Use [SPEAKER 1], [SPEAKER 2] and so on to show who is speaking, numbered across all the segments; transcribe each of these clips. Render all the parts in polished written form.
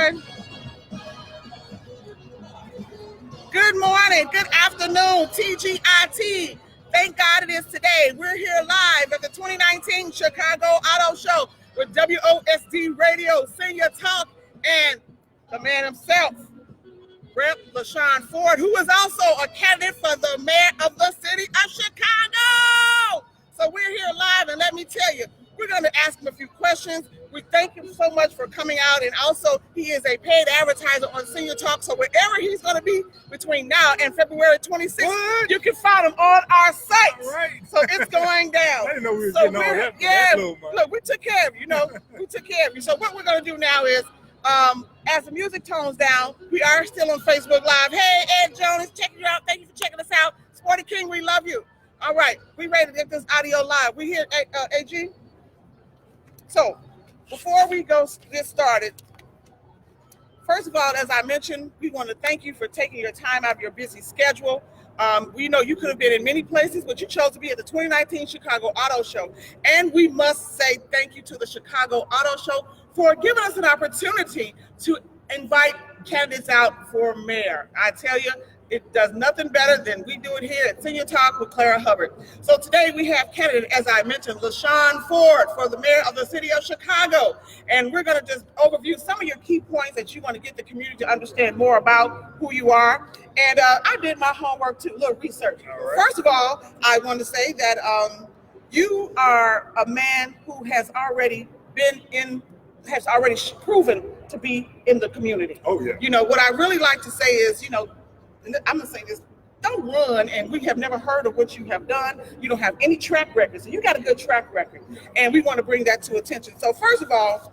[SPEAKER 1] Ford. Good morning, good afternoon, TGIT. Thank God it is today. We're here live at the 2019 Chicago Auto Show with WOSD Radio, Senior Talk, and the man himself, Rep. LaShawn Ford, who is also a candidate for the mayor of the city of Chicago. So we're here live, and let me tell you, we're going to ask him a few questions. We thank him so much for coming out, and also he is a paid advertiser on Senior Talk, so wherever he's going to be between now and February 26th, you can find him on our site.
[SPEAKER 2] Right.
[SPEAKER 1] So it's going down.
[SPEAKER 2] I didn't know we were getting all that.
[SPEAKER 1] Yeah,
[SPEAKER 2] look,
[SPEAKER 1] we took care of you, we took care of you. So what we're going to do now is, as the music tones down, we are still on Facebook Live. Hey, Ed Jonas, checking you out. Thank you for checking us out. Sporty King, we love you. All right, we ready to get this audio live. We here, AG? So, before we get started, first of all, as I mentioned, we want to thank you for taking your time out of your busy schedule. We know you could have been in many places, but you chose to be at the 2019 Chicago Auto Show. And we must say thank you to the Chicago Auto Show for giving us an opportunity to invite candidates out for mayor. I tell you, it does nothing better than we do it here at Senior Talk with Clara Hubbard. So today we have candidate, as I mentioned, LaShawn Ford for the mayor of the city of Chicago. And we're going to just overview some of your key points that you want to get the community to understand more about who you are. And I did my homework too, a little research.
[SPEAKER 2] Right.
[SPEAKER 1] First of all, I want to say that you are a man who has already proven to be in the community.
[SPEAKER 2] Oh, yeah.
[SPEAKER 1] You know, what I really like to say is, I'm going to say this, don't run, and we have never heard of what you have done. You don't have any track record, so you got a good track record, and we want to bring that to attention. So first of all,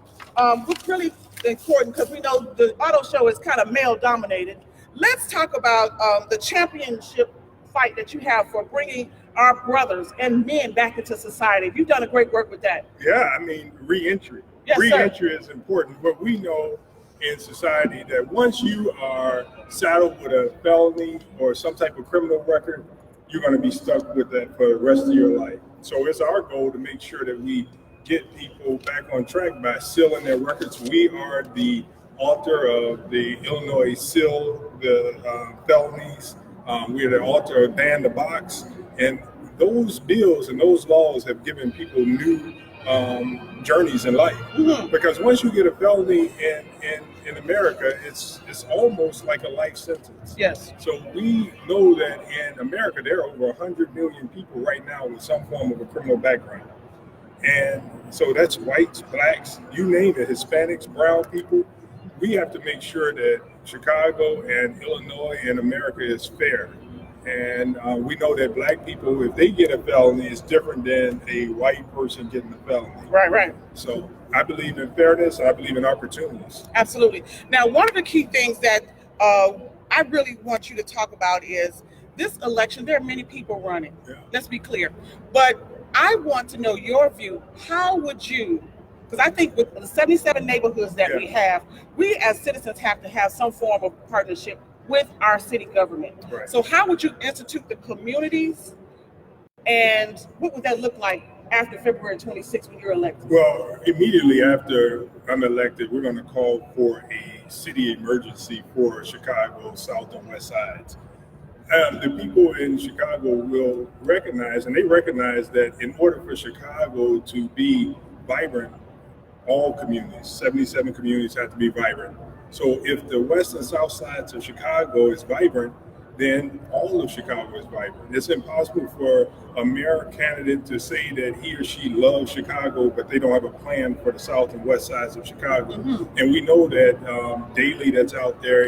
[SPEAKER 1] what's really important, because we know the auto show is kind of male-dominated, let's talk about the championship fight that you have for bringing our brothers and men back into society. You've done a great work with that.
[SPEAKER 2] Yeah, I mean, re-entry.
[SPEAKER 1] Yes,
[SPEAKER 2] re-entry is important, but we know in society that once you are saddled with a felony or some type of criminal record, you're going to be stuck with that for the rest of your life. So it's our goal to make sure that we get people back on track by sealing their records. We are the author of the Illinois Seal the felonies. We are the author of Ban the Box. And those bills and those laws have given people new journeys in life. Mm-hmm. Because once you get a felony in America, it's almost like a life sentence.
[SPEAKER 1] Yes.
[SPEAKER 2] So we know that in America, there are over 100 million people right now with some form of a criminal background. And so that's whites, blacks, you name it, Hispanics, brown people. We have to make sure that Chicago and Illinois and America is fair. And we know that black people, if they get a felony, it's different than a white person getting a felony.
[SPEAKER 1] Right.
[SPEAKER 2] So I believe in fairness. I believe in opportunities.
[SPEAKER 1] Absolutely. Now, one of the key things that I really want you to talk about is this election. There are many people running. Yeah. Let's be clear. But I want to know your view. How would you, because I think with the 77 neighborhoods that we have, we as citizens have to have some form of partnership with our city government. Right. So how would you institute the communities, and what would that look like after February 26th when you're elected?
[SPEAKER 2] Well, immediately after I'm elected, we're going to call for a city emergency for Chicago South and West Sides. The people in Chicago will recognize, and they recognize that in order for Chicago to be vibrant, all communities, 77 communities have to be vibrant. So if the west and south sides of Chicago is vibrant, then all of Chicago is vibrant. It's impossible for a mayor candidate to say that he or she loves Chicago, but they don't have a plan for the south and west sides of Chicago. Mm-hmm. And we know that Daley that's out there,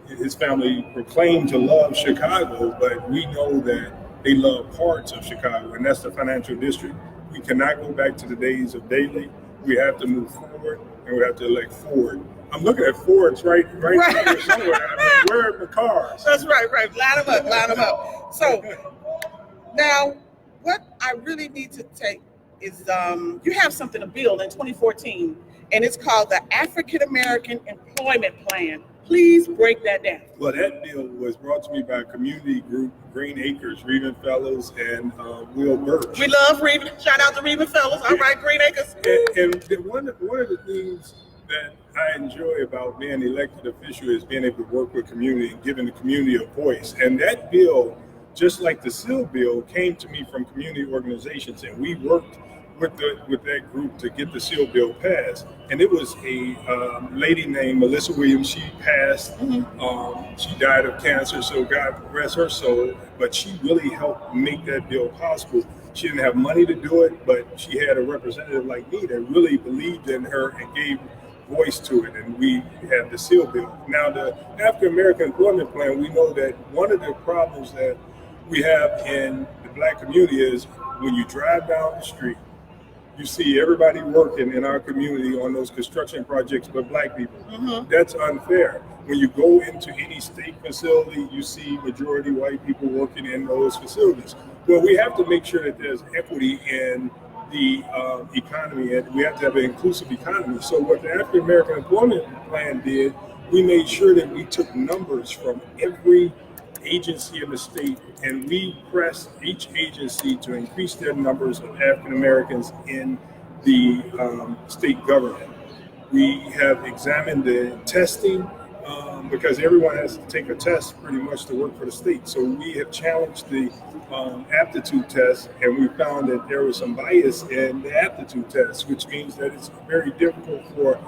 [SPEAKER 2] his family proclaimed to love Chicago, but we know that they love parts of Chicago, and that's the financial district. We cannot go back to the days of Daley. We have to move forward, and we have to elect Ford. I'm looking at Fords right here somewhere. I mean, where are the cars?
[SPEAKER 1] That's right. Line them up. So now, what I really need to take is you have something to build in 2014, and it's called the African American Employment Plan. Please break that down.
[SPEAKER 2] Well, that bill was brought to me by a community group, Green Acres, Reven Fellows, and Will Birch.
[SPEAKER 1] We love Reven. Shout out to Reven Fellows. All right, Green Acres.
[SPEAKER 2] And one of the things that I enjoy about being an elected official is being able to work with community and giving the community a voice. And that bill, just like the SEAL bill, came to me from community organizations, and we worked with that group to get the SEAL bill passed. And it was a lady named Melissa Williams. She passed. She died of cancer, so God rest her soul. But she really helped make that bill possible. She didn't have money to do it, but she had a representative like me that really believed in her and gave voice to it, and we had the SEAL bill. Now, the African American Employment Plan, we know that one of the problems that we have in the Black community is when you drive down the street, you see everybody working in our community on those construction projects but Black people. That's unfair. When you go into any state facility, you see majority white people working in those facilities. Well, we have to make sure that there's equity in the economy, and we have to have an inclusive economy. So what the African American Employment Plan did, we made sure that we took numbers from every agency in the state, and we pressed each agency to increase their numbers of African Americans in the state government. We have examined the testing because everyone has to take a test pretty much to work for the state. So we have challenged the aptitude test, and we found that there was some bias in the aptitude test, which means that it's very difficult for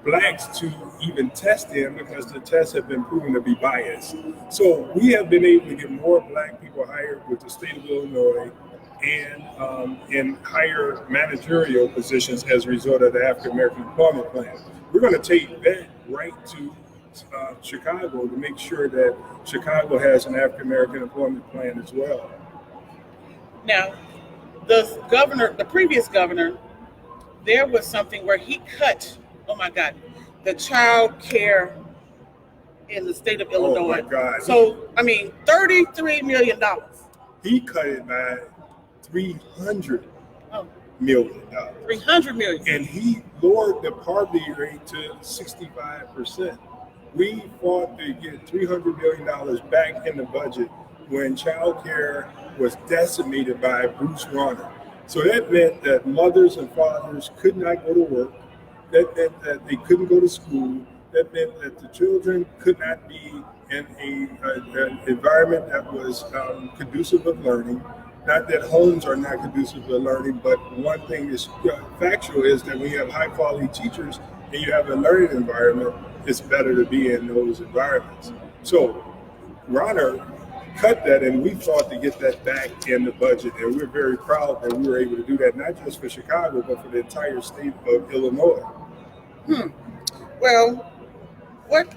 [SPEAKER 2] Blacks to even test in because the tests have been proven to be biased. So we have been able to get more Black people hired with the state of Illinois and in higher managerial positions as a result of the African American Employment Plan. We're going to take that right to Chicago to make sure that Chicago has an African American employment plan as well.
[SPEAKER 1] Now, the previous governor, there was something where he cut, oh my God, the child care in the state of Illinois.
[SPEAKER 2] Oh my God.
[SPEAKER 1] So, I mean, $33 million.
[SPEAKER 2] He cut it by $300 million.
[SPEAKER 1] $300 million.
[SPEAKER 2] And he lowered the poverty rate to 65%. We fought to get $300 million back in the budget when child care was decimated by Bruce Rauner. So that meant that mothers and fathers could not go to work. That meant that they couldn't go to school. That meant that the children could not be in an environment that was conducive of learning. Not that homes are not conducive to learning, but one thing is factual is that when you have high quality teachers and you have a learning environment, it's better to be in those environments. So Rauner cut that, and we fought to get that back in the budget, and we're very proud that we were able to do that, not just for Chicago, but for the entire state of Illinois.
[SPEAKER 1] Well, what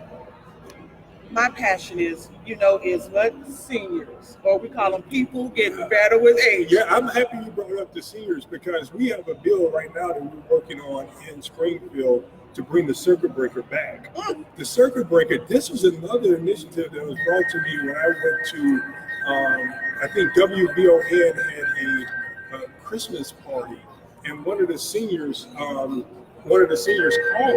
[SPEAKER 1] my passion is, is what seniors, or we call them people getting better with age.
[SPEAKER 2] Yeah, I'm happy you brought up the seniors because we have a bill right now that we're working on in Springfield to bring the circuit breaker back. The circuit breaker, this was another initiative that was brought to me when I went to, I think WVON had a Christmas party, and one of the seniors called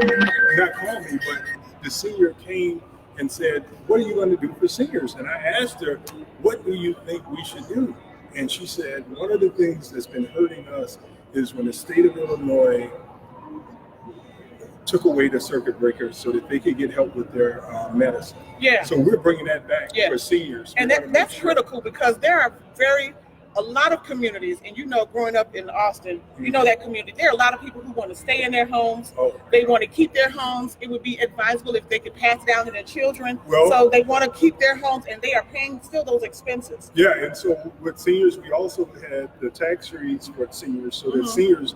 [SPEAKER 2] me, not called me, but the senior came and said, "What are you going to do for seniors?" And I asked her, "What do you think we should do?" And she said, "One of the things that's been hurting us is when the state of Illinois took away the circuit breaker so that they could get help with their medicine."
[SPEAKER 1] Yeah.
[SPEAKER 2] So we're bringing that back for seniors.
[SPEAKER 1] And that's critical because there are a lot of communities, and growing up in Austin, that community, there are a lot of people who want to stay in their homes. They want to keep their homes. It would be advisable if they could pass down to their children. So they want to keep their homes, and they are paying still those expenses.
[SPEAKER 2] Yeah, and so with seniors, we also had the tax freeze for seniors, so that seniors.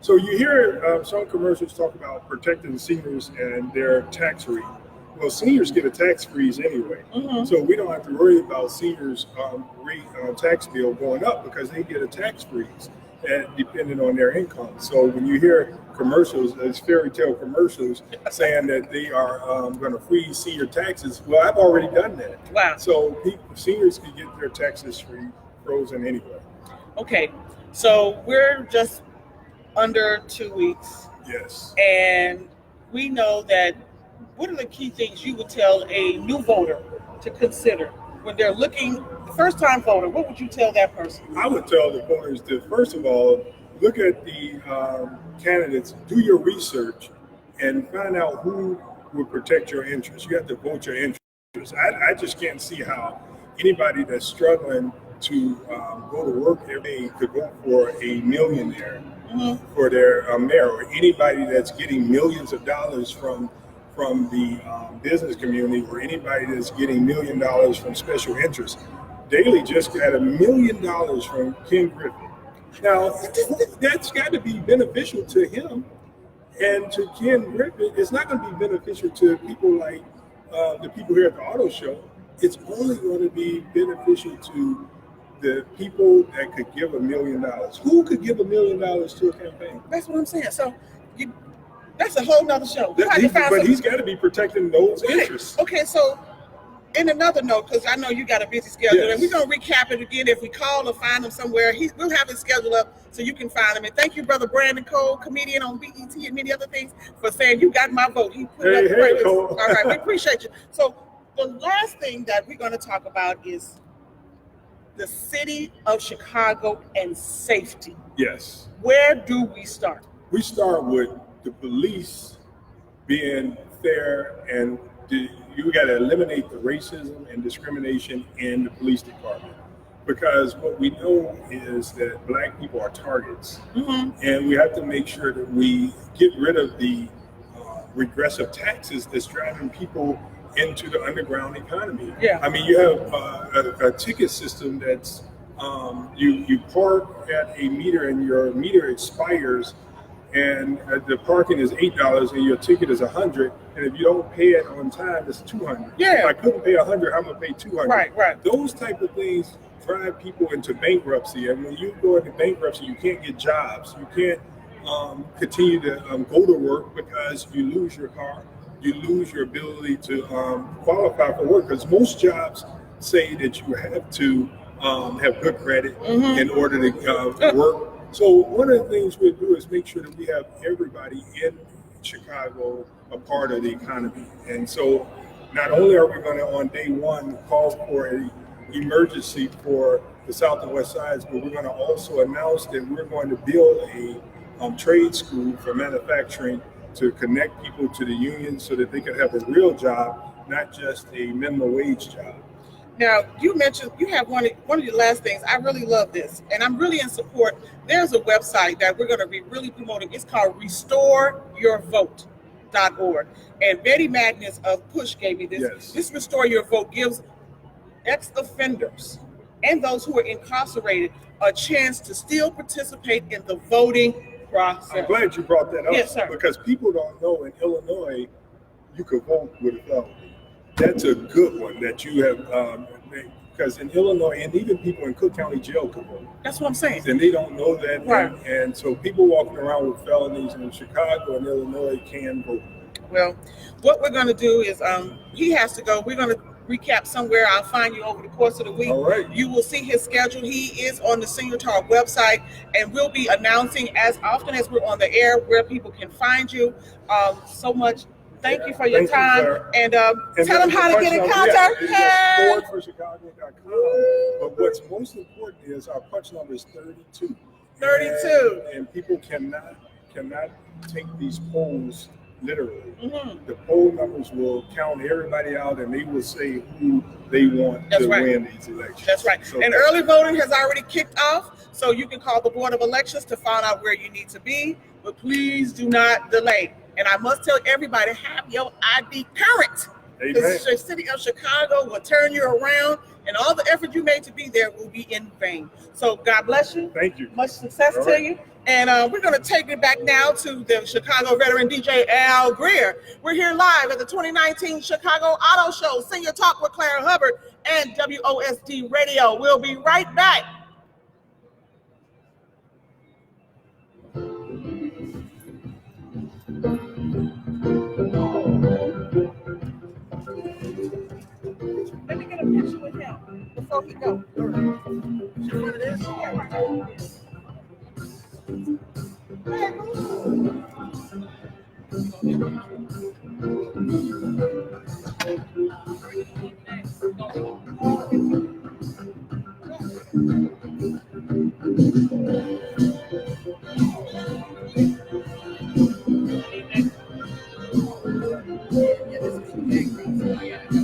[SPEAKER 2] So you hear some commercials talk about protecting seniors and their tax rate. Well, seniors get a tax freeze anyway, so we don't have to worry about seniors' rate tax bill going up because they get a tax freeze, and depending on their income. So when you hear commercials, those fairy tale commercials saying that they are going to freeze senior taxes, well, I've already done that.
[SPEAKER 1] Wow.
[SPEAKER 2] So seniors can get their taxes frozen anyway.
[SPEAKER 1] Okay, so we're just under 2 weeks.
[SPEAKER 2] Yes.
[SPEAKER 1] And we know that. What are the key things you would tell a new voter to consider when they're looking, first-time voter? What would you tell that person?
[SPEAKER 2] I would tell the voters to, first of all, look at the candidates, do your research, and find out who will protect your interests. You have to vote your interests. I just can't see how anybody that's struggling to go to work every day could vote for a millionaire for their mayor, or anybody that's getting millions of dollars from the business community, or anybody that's getting $1 million from special interests. Daley just got $1 million from Ken Griffin. Now, that's got to be beneficial to him and to Ken Griffin. It's not going to be beneficial to people like the people here at the auto show. It's only going to be beneficial to the people that could give $1 million. Who could give $1 million to a campaign?
[SPEAKER 1] That's what I'm saying. So that's a whole nother show.
[SPEAKER 2] But he's got to be protecting those interests.
[SPEAKER 1] Okay, so in another note, because I know you got a busy schedule,
[SPEAKER 2] Yes.
[SPEAKER 1] and we're going to recap it again. If we call or find him somewhere, we'll have his schedule up so you can find him. And thank you, Brother Brandon Cole, comedian on BET and many other things, for saying you got my vote. He put it up
[SPEAKER 2] Hey, Cole.
[SPEAKER 1] All right, we appreciate you. So the last thing that we're going to talk about is the city of Chicago and safety.
[SPEAKER 2] Yes.
[SPEAKER 1] Where do we start?
[SPEAKER 2] We start with the police being fair, and you got to eliminate the racism and discrimination in the police department, because what we know is that Black people are targets, and we have to make sure that we get rid of the regressive taxes that's driving people into the underground economy.
[SPEAKER 1] Yeah.
[SPEAKER 2] I mean, you have a ticket system that's you park at a meter and your meter expires, and the parking is $8 and your ticket is $100, and if you don't pay it on time, it's $200.
[SPEAKER 1] Yeah.
[SPEAKER 2] If I couldn't pay $100, I'm gonna pay $200.
[SPEAKER 1] Right.
[SPEAKER 2] Those type of things drive people into bankruptcy, and when you go into bankruptcy, you can't get jobs. You can't continue to go to work because you lose your car. You lose your ability to qualify for work, because most jobs say that you have to have good credit in order to work. So one of the things we'll do is make sure that we have everybody in Chicago a part of the economy. And so not only are we going to, on day one, call for an emergency for the South and West Sides, but we're going to also announce that we're going to build a trade school for manufacturing to connect people to the union so that they can have a real job, not just a minimum wage job.
[SPEAKER 1] Now, you mentioned you have one of your last things. I really love this, and I'm really in support. There's a website that we're going to be really promoting. It's called RestoreYourVote.org. And Betty Magnus of Push gave me this.
[SPEAKER 2] Yes.
[SPEAKER 1] This Restore Your Vote gives ex-offenders and those who are incarcerated a chance to still participate in the voting process.
[SPEAKER 2] I'm glad you brought that up.
[SPEAKER 1] Yes, sir.
[SPEAKER 2] Because people don't know in Illinois, you could vote with a felony. That's a good one that you have, because in Illinois, and even people in Cook County Jail could vote.
[SPEAKER 1] That's what I'm saying.
[SPEAKER 2] And they don't know that.
[SPEAKER 1] Right.
[SPEAKER 2] And so people walking around with felonies in Chicago and Illinois can vote.
[SPEAKER 1] Well, what we're going to do is he has to go. We're going to recap somewhere. I'll find you over the course of the week.
[SPEAKER 2] All right.
[SPEAKER 1] You will see his schedule. He is on the Senior Talk website, and we'll be announcing as often as we're on the air where people can find you. So much. Thank you for your time. And tell them how to get in contact.
[SPEAKER 2] Yeah, it's FordForChicago.com. But what's most important is our punch number is 32.
[SPEAKER 1] 32.
[SPEAKER 2] And people cannot take these polls literally. The poll numbers will count everybody out, and they will say who they want to win these elections.
[SPEAKER 1] That's right. So, and early voting has already kicked off, so you can call the Board of Elections to find out where you need to be. But please do not delay. And I must tell everybody, have your ID current. Because the city of Chicago will turn you around, and all the effort you made to be there will be in vain. So God bless you.
[SPEAKER 2] Thank you.
[SPEAKER 1] Much success to you. And we're going to take it back now to the Chicago veteran DJ Al Greer. We're here live at the 2019 Chicago Auto Show, Senior Talk with Clara Hubbard and WOSD Radio. We'll be right back. Let me get a picture with him before we go. See what it is? Yeah, right. Hey, Yeah, this is very great.